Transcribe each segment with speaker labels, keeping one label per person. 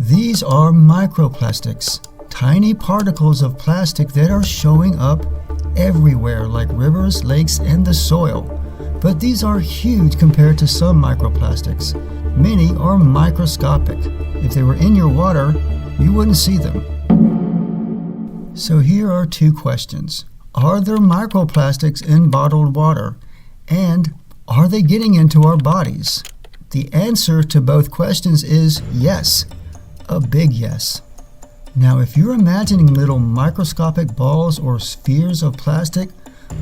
Speaker 1: These are microplastics, tiny particles of plastic that are showing up everywhere like rivers, lakes, and the soil. But these are huge compared to some microplastics. Many are microscopic. If they were in your water, you wouldn't see them. So here are two questions. Are there microplastics in bottled water? And are they getting into our bodies? The answer to both questions is yes. A big yes. Now, if you're imagining little microscopic balls or spheres of plastic,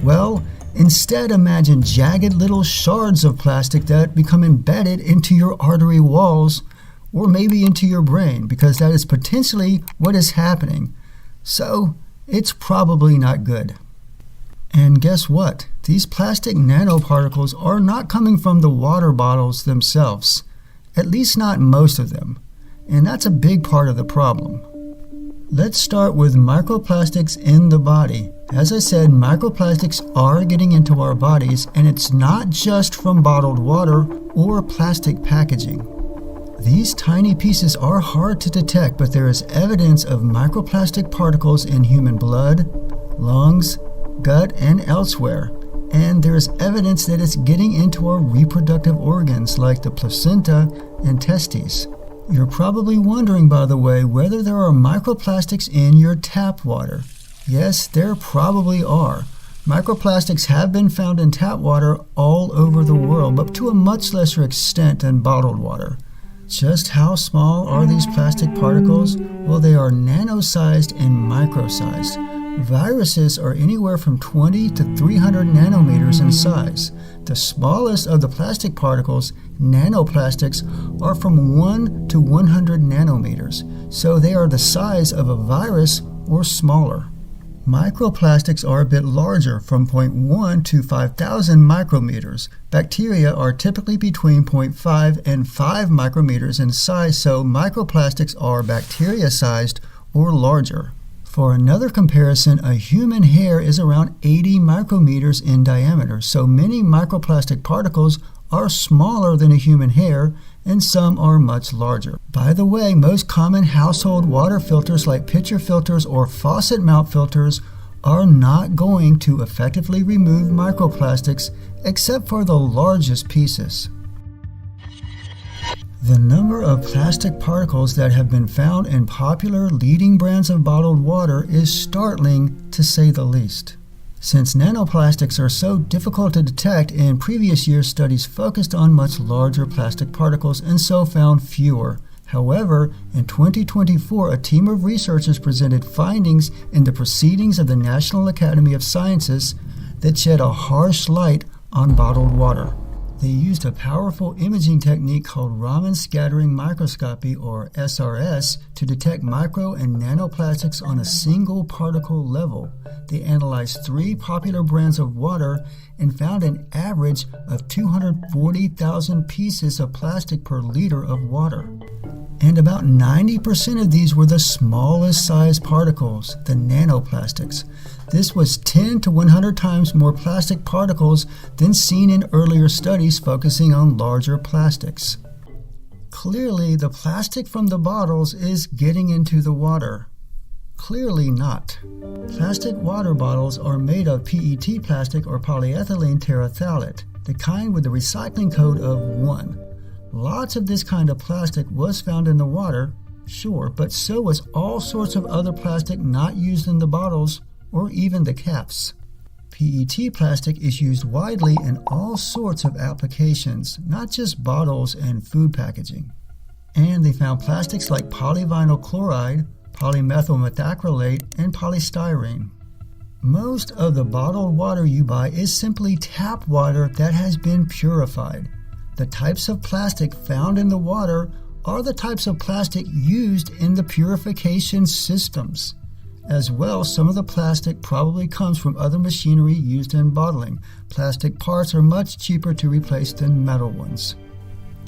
Speaker 1: well, instead imagine jagged little shards of plastic that become embedded into your artery walls or maybe into your brain, because that is potentially what is happening. So, it's probably not good. And guess what? These plastic nanoparticles are not coming from the water bottles themselves, at least not most of them. And that's a big part of the problem. Let's start with microplastics in the body. As I said, microplastics are getting into our bodies, and it's not just from bottled water or plastic packaging. These tiny pieces are hard to detect, but there is evidence of microplastic particles in human blood, lungs, gut, and elsewhere. And there is evidence that it's getting into our reproductive organs like the placenta and testes. You're probably wondering, by the way, whether there are microplastics in your tap water. Yes, there probably are. Microplastics have been found in tap water all over the world, but to a much lesser extent than bottled water. Just how small are these plastic particles? Well, they are nano-sized and micro-sized. Viruses are anywhere from 20 to 300 nanometers in size. The smallest of the plastic particles, nanoplastics, are from 1 to 100 nanometers, so they are the size of a virus or smaller. Microplastics are a bit larger, from 0.1 to 5,000 micrometers. Bacteria are typically between 0.5 and 5 micrometers in size, so microplastics are bacteria-sized or larger. For another comparison, a human hair is around 80 micrometers in diameter, so many microplastic particles are smaller than a human hair, and some are much larger. By the way, most common household water filters like pitcher filters or faucet mount filters are not going to effectively remove microplastics except for the largest pieces. The number of plastic particles that have been found in popular leading brands of bottled water is startling, to say the least. Since nanoplastics are so difficult to detect, in previous years studies focused on much larger plastic particles and so found fewer. However, in 2024, a team of researchers presented findings in the Proceedings of the National Academy of Sciences that shed a harsh light on bottled water. They used a powerful imaging technique called Raman scattering microscopy, or SRS, to detect micro and nanoplastics on a single particle level. They analyzed 3 popular brands of water and found an average of 240,000 pieces of plastic per liter of water. And about 90% of these were the smallest size particles, the nanoplastics. This was 10 to 100 times more plastic particles than seen in earlier studies focusing on larger plastics. Clearly, the plastic from the bottles is getting into the water. Clearly not. Plastic water bottles are made of PET plastic or polyethylene terephthalate, the kind with the recycling code of 1. Lots of this kind of plastic was found in the water, sure, but so was all sorts of other plastic not used in the bottles or even the caps. PET plastic is used widely in all sorts of applications, not just bottles and food packaging. And they found plastics like polyvinyl chloride, polymethyl methacrylate, and polystyrene. Most of the bottled water you buy is simply tap water that has been purified. The types of plastic found in the water are the types of plastic used in the purification systems. As well, some of the plastic probably comes from other machinery used in bottling. Plastic parts are much cheaper to replace than metal ones.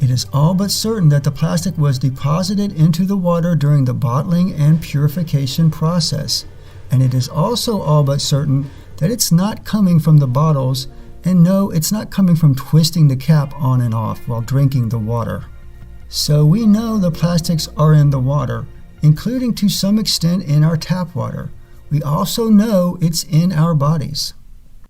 Speaker 1: It is all but certain that the plastic was deposited into the water during the bottling and purification process. And it is also all but certain that it's not coming from the bottles, and no, it's not coming from twisting the cap on and off while drinking the water. So we know the plastics are in the water, including to some extent in our tap water. We also know it's in our bodies.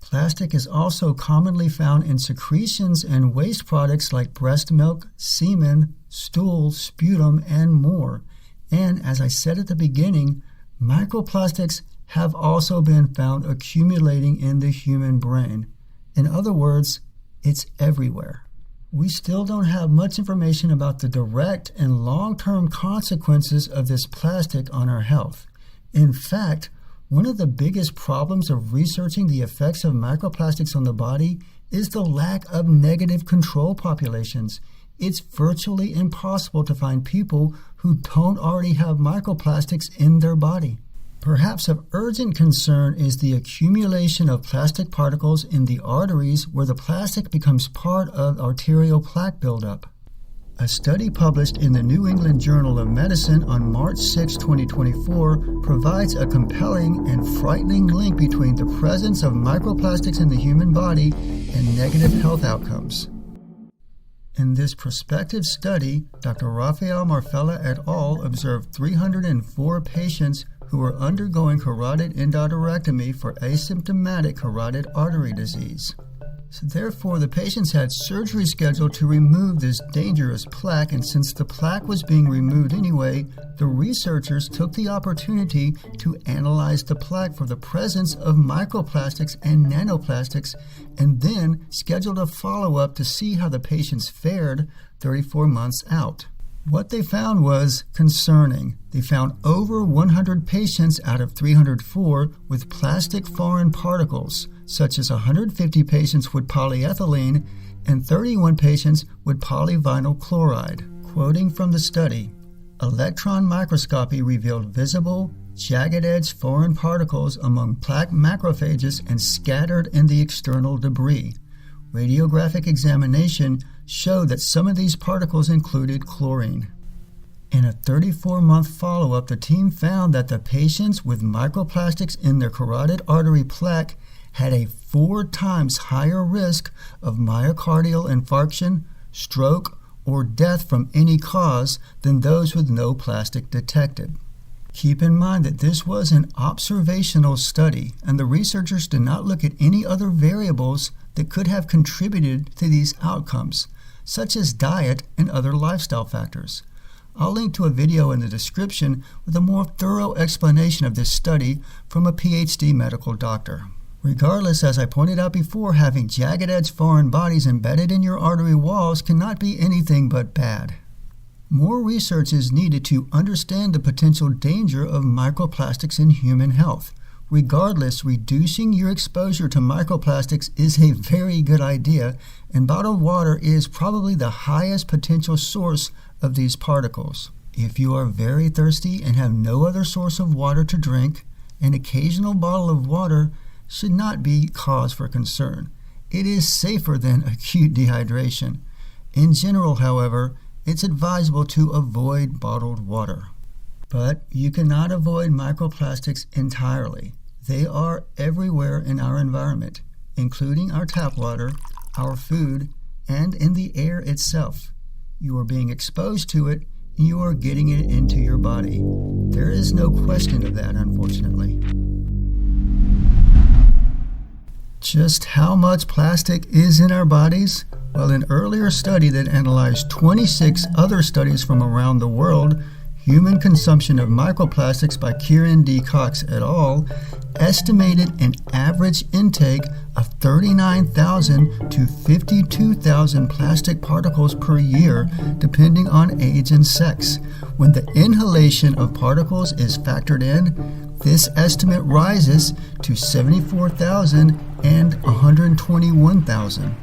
Speaker 1: Plastic is also commonly found in secretions and waste products like breast milk, semen, stool, sputum, and more. And as I said at the beginning, microplastics have also been found accumulating in the human brain. In other words, it's everywhere. We still don't have much information about the direct and long-term consequences of this plastic on our health. In fact, one of the biggest problems of researching the effects of microplastics on the body is the lack of negative control populations. It's virtually impossible to find people who don't already have microplastics in their body. Perhaps of urgent concern is the accumulation of plastic particles in the arteries where the plastic becomes part of arterial plaque buildup. A study published in the New England Journal of Medicine on March 6, 2024 provides a compelling and frightening link between the presence of microplastics in the human body and negative health outcomes. In this prospective study, Dr. Rafael Marfella et al. Observed 304 patients who were undergoing carotid endarterectomy for asymptomatic carotid artery disease. So therefore, the patients had surgery scheduled to remove this dangerous plaque, and since the plaque was being removed anyway, the researchers took the opportunity to analyze the plaque for the presence of microplastics and nanoplastics, and then scheduled a follow-up to see how the patients fared 34 months out. What they found was concerning. They found over 100 patients out of 304 with plastic foreign particles, such as 150 patients with polyethylene and 31 patients with polyvinyl chloride. Quoting from the study, electron microscopy revealed visible, jagged-edge foreign particles among plaque macrophages and scattered in the external debris. Radiographic examination showed that some of these particles included chlorine. In a 34-month follow-up, the team found that the patients with microplastics in their carotid artery plaque had a 4 times higher risk of myocardial infarction, stroke, or death from any cause than those with no plastic detected. Keep in mind that this was an observational study, and the researchers did not look at any other variables that could have contributed to these outcomes, such as diet and other lifestyle factors. I'll link to a video in the description with a more thorough explanation of this study from a PhD medical doctor. Regardless, as I pointed out before, having jagged-edge foreign bodies embedded in your artery walls cannot be anything but bad. More research is needed to understand the potential danger of microplastics in human health. Regardless, reducing your exposure to microplastics is a very good idea, and bottled water is probably the highest potential source of these particles. If you are very thirsty and have no other source of water to drink, an occasional bottle of water should not be cause for concern. It is safer than acute dehydration. In general, however, it's advisable to avoid bottled water. But you cannot avoid microplastics entirely. They are everywhere in our environment, including our tap water, our food, and in the air itself. You are being exposed to it, and you are getting it into your body. There is no question of that, unfortunately. Just how much plastic is in our bodies? Well, an earlier study that analyzed 26 other studies from around the world, Human Consumption of Microplastics by Kieran D. Cox et al., estimated an average intake of 39,000 to 52,000 plastic particles per year, depending on age and sex. When the inhalation of particles is factored in, this estimate rises to 74,000 and 121,000.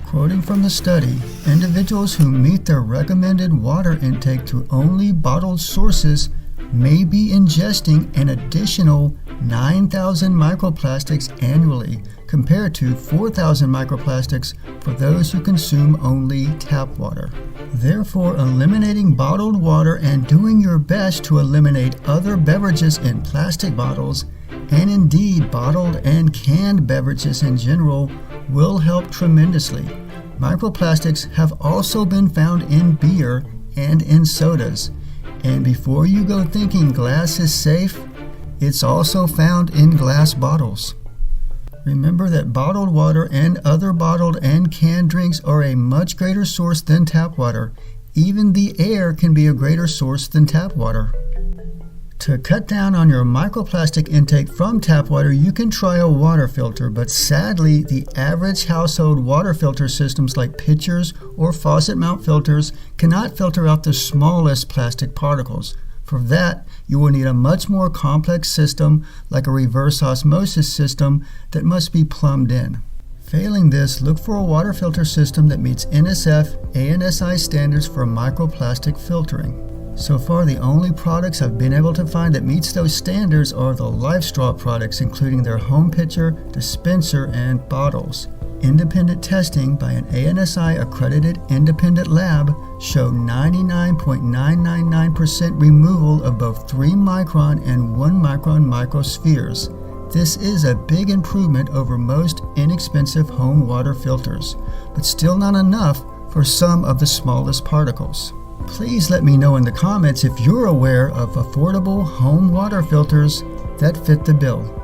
Speaker 1: Quoting from the study, individuals who meet their recommended water intake to only bottled sources may be ingesting an additional 9,000 microplastics annually, compared to 4,000 microplastics for those who consume only tap water. Therefore, eliminating bottled water and doing your best to eliminate other beverages in plastic bottles, and indeed bottled and canned beverages in general, will help tremendously. Microplastics have also been found in beer and in sodas. And before you go thinking glass is safe, it's also found in glass bottles. Remember that bottled water and other bottled and canned drinks are a much greater source than tap water. Even the air can be a greater source than tap water. To cut down on your microplastic intake from tap water, you can try a water filter, but sadly, the average household water filter systems like pitchers or faucet mount filters cannot filter out the smallest plastic particles. For that, you will need a much more complex system like a reverse osmosis system that must be plumbed in. Failing this, look for a water filter system that meets NSF, ANSI standards for microplastic filtering. So far, the only products I've been able to find that meets those standards are the LifeStraw products, including their home pitcher, dispenser, and bottles. Independent testing by an ANSI accredited independent lab showed 99.999% removal of both 3 micron and 1 micron microspheres. This is a big improvement over most inexpensive home water filters, but still not enough for some of the smallest particles. Please let me know in the comments if you're aware of affordable home water filters that fit the bill.